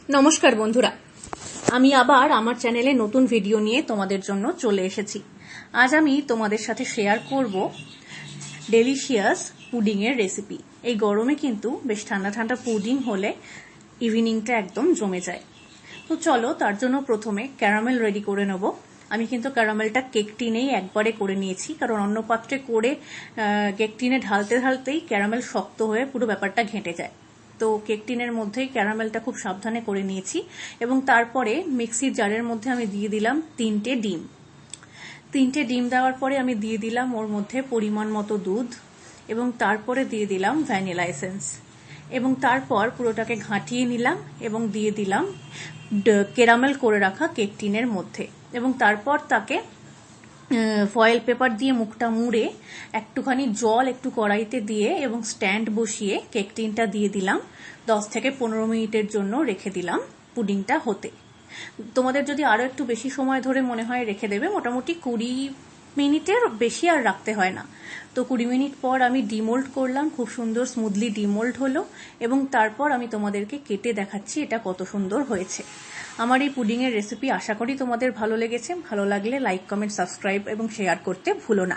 নমস্কার বন্ধুরা, আমি আবার আমার চ্যানেলে নতুন ভিডিও নিয়ে তোমাদের জন্য চলে এসেছি। আজ আমি তোমাদের সাথে শেয়ার করব ডেলিশিয়াস পুডিংয়ের রেসিপি। এই গরমে কিন্তু বেশ ঠান্ডা ঠান্ডা পুডিং হলে ইভিনিংটা একদম জমে যায়। তো চলো, তার জন্য প্রথমে ক্যারামেল রেডি করে নেব। আমি কিন্তু ক্যারামেলটা কেক টিনেই একবারে করে নিয়েছি, কারণ অন্য পাত্রে করে কেক টিনে ঢালতে ঢালতেই ক্যারামেল শক্ত হয়ে পুরো ব্যাপারটা ঘেঁটে যায়। তো কেক টিনের মধ্যেই ক্যারামেলটা খুব সাবধানে করে নিয়েছি এবং তারপরে মিক্সির জারের মধ্যে আমি দিয়ে দিলাম তিনটে ডিম দেওয়ার পরে আমি দিয়ে দিলাম ওর মধ্যে পরিমাণ মতো দুধ এবং তারপরে দিয়ে দিলাম ভ্যানিলা এসেন্স এবং তারপর পুরোটাকে ঘাঁটিয়ে নিলাম এবং দিয়ে দিলাম ক্যারামেল করে রাখা কেক টিনের মধ্যে এবং তারপর তাকে ফয়েল পেপার দিয়ে মুখটা মুড়ে একটুখানি জল একটু কড়াইতে দিয়ে এবং স্ট্যান্ড বসিয়ে কেক টিনটা দিয়ে দিলাম। 10 থেকে 15 মিনিটের জন্য রেখে দিলাম পুডিংটা হতে। তোমাদের যদি আরো একটু বেশি সময় ধরে মনে হয় রেখে দেবে, মোটামুটি 20 মিনিটের বেশি আর রাখতে হয় না। তো 20 মিনিট পর আমি ডিমোল্ড করলাম, খুব সুন্দর স্মুথলি ডিমোল্ড হলো এবং তারপর আমি তোমাদেরকে কেটে দেখাচ্ছি এটা কত সুন্দর হয়েছে। আমার এই পুডিংয়ের রেসিপি আশা করি তোমাদের ভালো লেগেছে। ভালো লাগলে লাইক, কমেন্ট, সাবস্ক্রাইব এবং শেয়ার করতে ভুলো না।